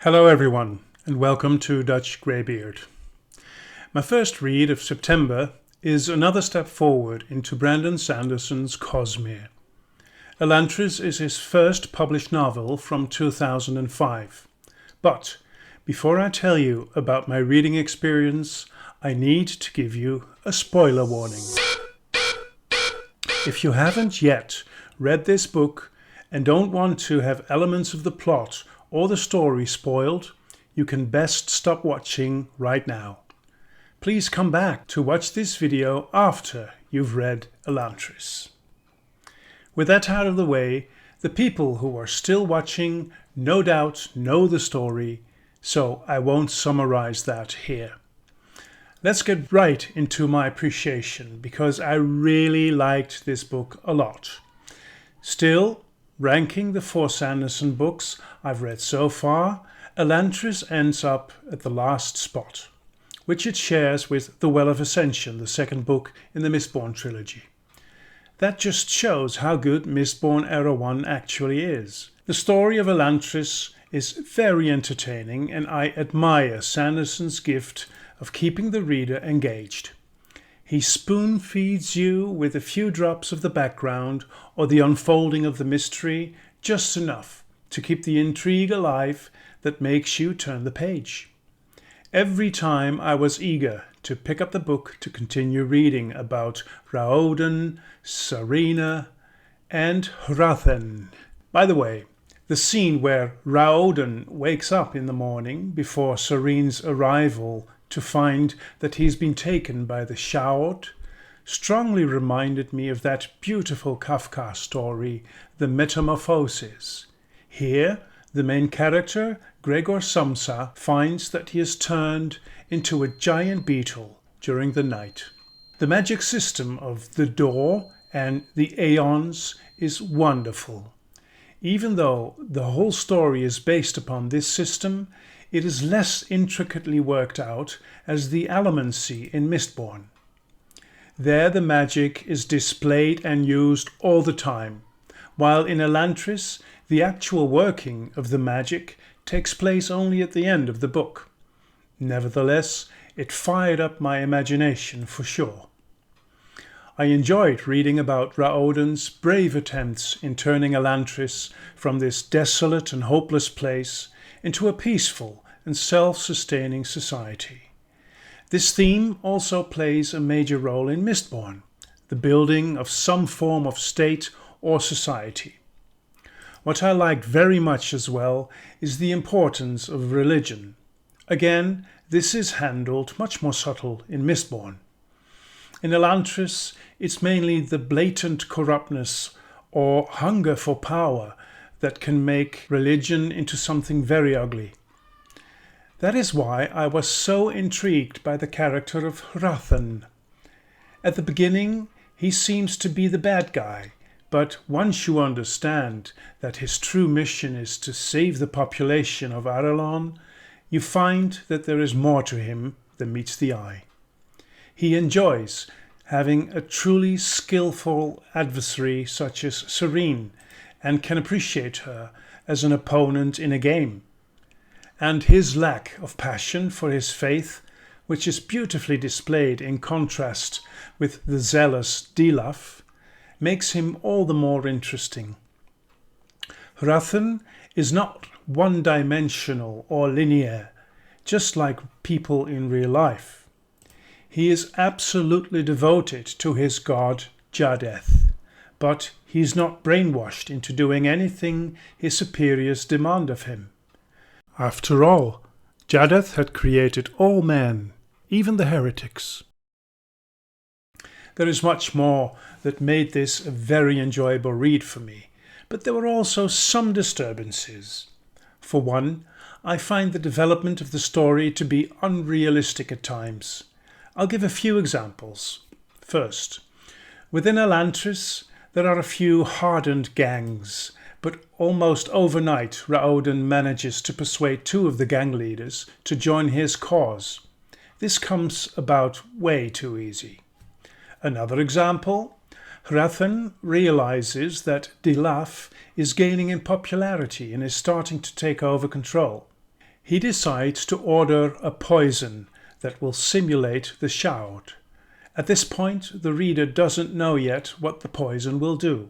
Hello everyone, and welcome to Dutch Greybeard. My first read of September is another step forward into Brandon Sanderson's Cosmere. Elantris is his first published novel from 2005. But before I tell you about my reading experience, I need to give you a spoiler warning. If you haven't yet read this book and don't want to have elements of the plot or the story spoiled, you can best stop watching right now. Please come back to watch this video after you've read Elantris. With that out of the way, the people who are still watching no doubt know the story, so I won't summarize that here. Let's get right into my appreciation, because I really liked this book a lot. Still, ranking the 4 Sanderson books I've read so far, Elantris ends up at the last spot, which it shares with The Well of Ascension, the second book in the Mistborn trilogy. That just shows how good Mistborn Era 1 actually is. The story of Elantris is very entertaining, and I admire Sanderson's gift of keeping the reader engaged. He spoon feeds you with a few drops of the background or the unfolding of the mystery, just enough to keep the intrigue alive that makes you turn the page. Every time I was eager to pick up the book to continue reading about Raoden, Sarina, and Hrathen. By the way, the scene where Raoden wakes up in the morning before Sareen's arrival to find that he's been taken by the Shaod strongly reminded me of that beautiful Kafka story, The Metamorphosis. Here, the main character, Gregor Samsa, finds that he has turned into a giant beetle during the night. The magic system of the door and the aeons is wonderful. Even though the whole story is based upon this system, it is less intricately worked out as the Allomancy in Mistborn. There the magic is displayed and used all the time, while in Elantris the actual working of the magic takes place only at the end of the book. Nevertheless, it fired up my imagination for sure. I enjoyed reading about Raoden's brave attempts in turning Elantris from this desolate and hopeless place into a peaceful and self-sustaining society. This theme also plays a major role in Mistborn, the building of some form of state or society. What I liked very much as well is the importance of religion. Again, this is handled much more subtle in Mistborn. In Elantris, it's mainly the blatant corruptness or hunger for power that can make religion into something very ugly. That is why I was so intrigued by the character of Hrathen. At the beginning, he seems to be the bad guy, but once you understand that his true mission is to save the population of Arelon, you find that there is more to him than meets the eye. He enjoys having a truly skillful adversary such as Sareen, and can appreciate her as an opponent in a game. And his lack of passion for his faith, which is beautifully displayed in contrast with the zealous Dilaf, makes him all the more interesting. Hrathen is not one-dimensional or linear, just like people in real life. He is absolutely devoted to his god Jadeth, but he's not brainwashed into doing anything his superiors demand of him. After all, Jadeth had created all men, even the heretics. There is much more that made this a very enjoyable read for me, but there were also some disturbances. For one, I find the development of the story to be unrealistic at times. I'll give a few examples. First, within Elantris there are a few hardened gangs, but almost overnight Raoden manages to persuade 2 of the gang leaders to join his cause. This comes about way too easy. Another example, Hrathen realizes that Dilaf is gaining in popularity and is starting to take over control. He decides to order a poison that will simulate the shout. At this point, the reader doesn't know yet what the poison will do.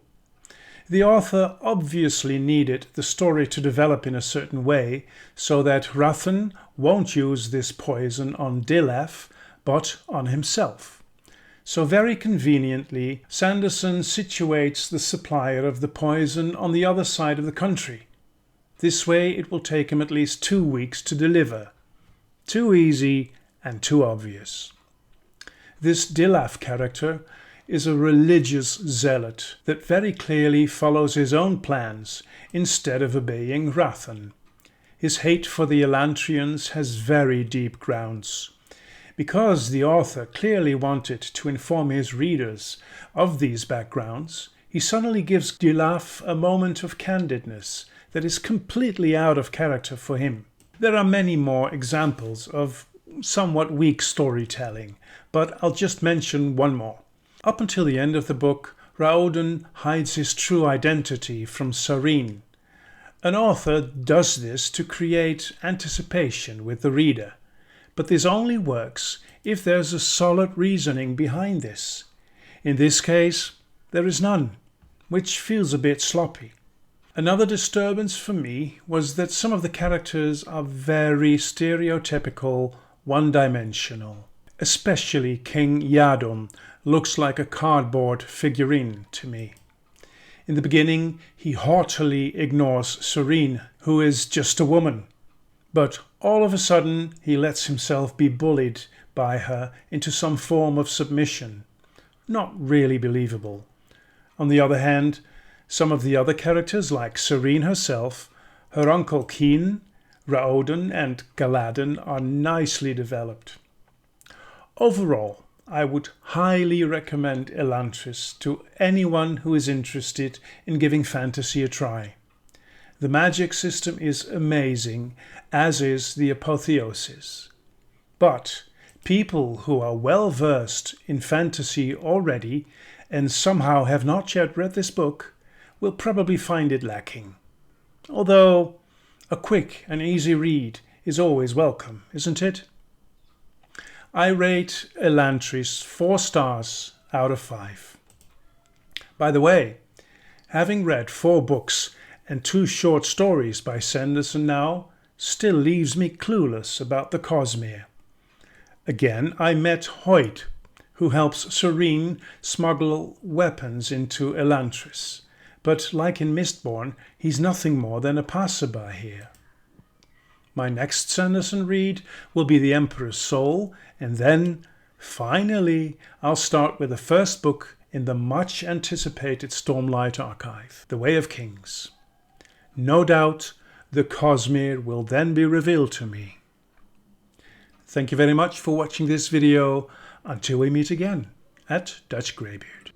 The author obviously needed the story to develop in a certain way so that Rathan won't use this poison on Dilaf, but on himself. So very conveniently, Sanderson situates the supplier of the poison on the other side of the country. This way it will take him at least 2 weeks to deliver. Too easy and too obvious. This Dilaf character is a religious zealot that very clearly follows his own plans instead of obeying Rathan. His hate for the Elantrians has very deep grounds. Because the author clearly wanted to inform his readers of these backgrounds, he suddenly gives Dilaf a moment of candidness that is completely out of character for him. There are many more examples of somewhat weak storytelling, but I'll just mention one more. Up until the end of the book, Raoden hides his true identity from Sareen. An author does this to create anticipation with the reader, but this only works if there's a solid reasoning behind this. In this case, there is none, which feels a bit sloppy. Another disturbance for me was that some of the characters are very stereotypical, one-dimensional. Especially King Yadon looks like a cardboard figurine to me. In the beginning, he haughtily ignores Sareen, who is just a woman. But all of a sudden, he lets himself be bullied by her into some form of submission. Not really believable. On the other hand, some of the other characters like Sareen herself, her uncle Keen, Raoden and Galadin are nicely developed. Overall, I would highly recommend Elantris to anyone who is interested in giving fantasy a try. The magic system is amazing, as is the apotheosis. But people who are well versed in fantasy already and somehow have not yet read this book will probably find it lacking. Although a quick and easy read is always welcome, isn't it? I rate Elantris 4 stars out of 5. By the way, having read 4 books and 2 short stories by Sanderson now still leaves me clueless about the Cosmere. Again, I met Hoyt, who helps Sareen smuggle weapons into Elantris. But like in Mistborn, he's nothing more than a passerby here. My next Sanderson read will be The Emperor's Soul, and then, finally, I'll start with the first book in the much anticipated Stormlight archive, The Way of Kings. No doubt the Cosmere will then be revealed to me. Thank you very much for watching this video. Until we meet again at Dutch Greybeard.